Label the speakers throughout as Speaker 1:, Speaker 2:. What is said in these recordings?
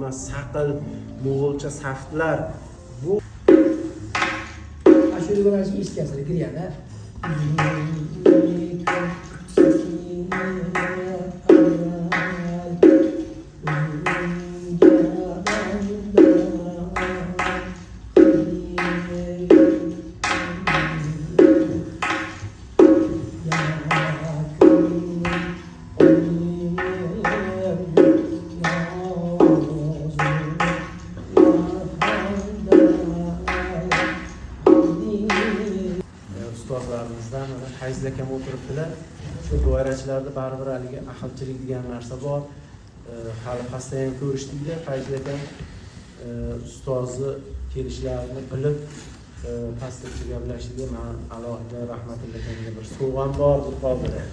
Speaker 1: emas, saqil, mo'g'ulcha saftlar. Bu
Speaker 2: ashula mana shu eskasini kirganda
Speaker 1: ustozlarimizdan Fayzil akam o'tiribdilar. Shu doirachilarda baribir haligi ahilchilik degan narsa bor. Hali pastda ham ko'rishdikda Fayzil akam ustozi kelishlarini bilib pastda gaplashishga men alohida rahmatulloh akamga bir sovg'am bor deb qoldilar.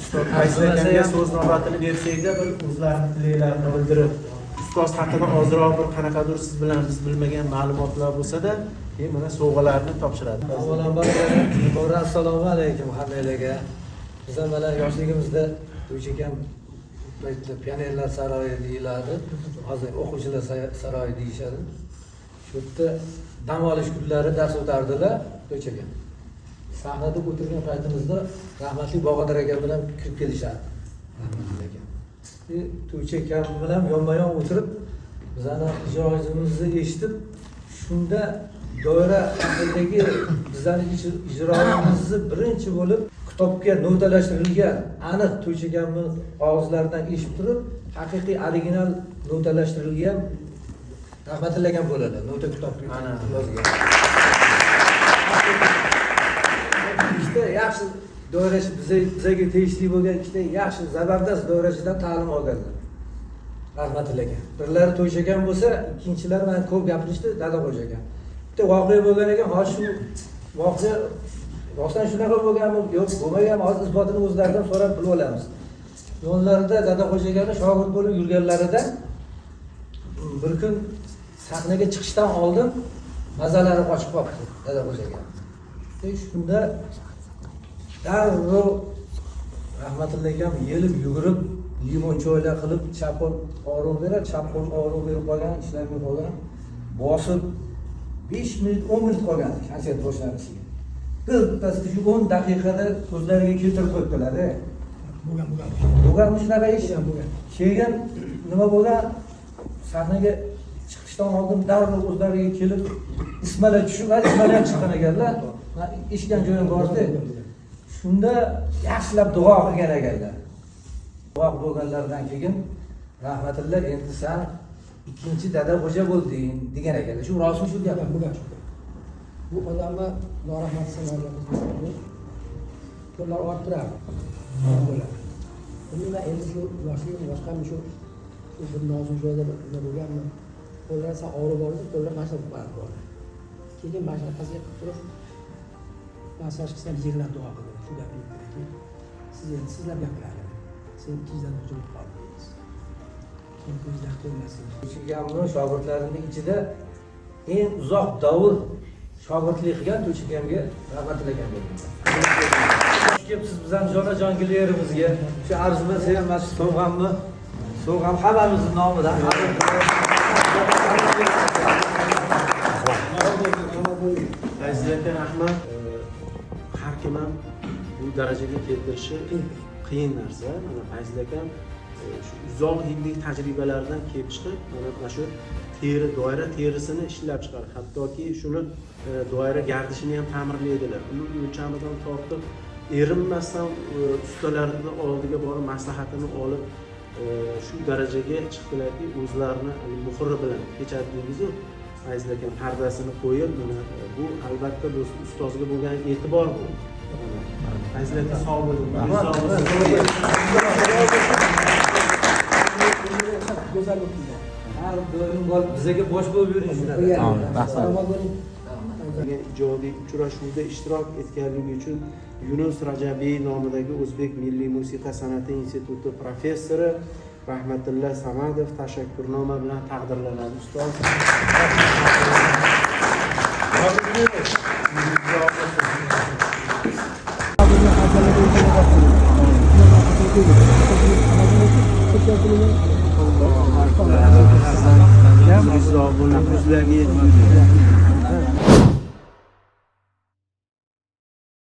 Speaker 1: Ustoz Fayzil akamga so'z navbatini bersakda bir o'zlarining tilaklarini bildirib, ustoz haqida ozroq bir qanaqadir siz bilan biz bilmagan ma'lumotlar bo'lsa-da, keyin mana sovg'alarni topshiradi.
Speaker 3: Avvalambor assalomu alaykum hammalarga. Biz ham mana yoshligimizda To'ychakam pionerlar saroyi deyiladi. Hozir o'quvchilar saroyi deyishadi. Shu yerda dam olish kunlari dars o'tardilar To'ychakam. Sahnada o'tirgan paytimizda rahmatli Boqodir aka bilan kirib kelishardi. Rahmatli aka. To'ychakam bilan yonma-yon o'tirib, bizani ijroimizni eshitib, shunda doira haqidagi bizning ijroimizni birinchi bo'lib kitobga notalashtirilgan aniq To'ychakamning og'izlaridan eshitib turib, haqiqiy original notalashtirilgan rahmatli akam bo'ladi. Nota kitobga yozgan. İşte yaxshi doirachi bizga tegishli bo'lgan ikkita yaxshi zabardast doirachidan ta'lim olganlar. Rahmatli aka. Birlari To'ychakam bo'lsa, ikkinchilari men ko'p gapirishdi Dadaxo'ja aka. Bitta voqea bo'lgan ekan, hozir shu voqea rostdan shunaqa bo'lganmi, yo'q bo'lmaganmi, hozir isbotini o'zlaridan so'rab bilib olamiz. Yo'llarida Dadaxo'ja akaning shogird bo'lib yurganlarida bir kun sahnaga chiqishdan oldin mazalari qochib qolibdi Dadaxo'ja aka. Shunda darrov rahmatli akam yelib yugurib limon choylar qilib chapon orun berib, chapon orun berib qolgan, ishlarga qolgan, bosib 5 minut 10 minut qolgan konsert boshlanishiga. Birpasda shu 10 daqiqada ko'zlariga keltirib qo'yibdilar. Bo'lgan shunaqa ish bo'lgan. Keyin nima bo'lgan? Sahnaga chiqishdan oldin darrov o'zlariga kelib ismalar tushib, ismalar chiqqan ekanlar. Men eshitgan joyim bordi. Shunda yaxshilab duo qilgan ekanlar. Duo bo'lganlardan keyin rahmatulloh endi sen ikkinchi Dadaxo'ja bo'lding degan ekanlar. Shu rostmi shu gap?
Speaker 2: bu odamlar norahmat sanalganimiz qo'llar olib turadi. Unda endi shu yoshligim boshqami shu bir nozik joyda nima bo'lganmi? Qo'llar san og'rib bordi, qo'llar mashina qilib bordi. Keyin mashinasiga qilib turib masaj qilsam yig'lab duo qildi. Shu gapni aytdiki, siz endi sizlar gapiradi. Sen ikkinchidan hujum qoldingiz. Keyin ko'zlar to'lmasin.
Speaker 3: To'ychakamning shogirdlarining ichida eng uzoq davr shogirdlik qilgan To'ychakamga rahmatli akam bo'lgan. Siz bizning jonajongilarimizga shu arzimni sevmas sovg'am hammamizning nomidan
Speaker 1: Fayzil aka rahmat. Har kim ham bu darajaga keltirishi qiyin narsa. Mana Fayzil akam shu uzoq yillik tajribalaridan kelib chiqib, mana shu doira terisini ishlab chiqardi. Hattoki shuni doira gardishini ham ta'mirlaydilar. Uni o'lchamidan tortib, erinmasdan ustalarning oldiga borib maslahatini olib shu darajaga chiqdilarki, o'zlarini muhri bilan kechadingiz-ku, Fayzil akam pardasini qo'yib, mana bu albatta bu ustozga bo'lgan e'tibor bu. Fayzil aka sog' bo'ling.
Speaker 2: Go'zal o'tdi.
Speaker 3: Har doim bizga bosh bo'lib yuring shunaqa.
Speaker 2: Salomat bo'ling.
Speaker 1: Ijodiy uchrashuvda ishtirok etganligi uchun Yunus Rajabiy nomidagi O'zbek Milliy musiqa san'ati instituti professori Rahmatilla Samadov tashakkurnoma bilan taqdirlanadi. Ustoz
Speaker 2: Thank you.
Speaker 1: Sizlarga yetib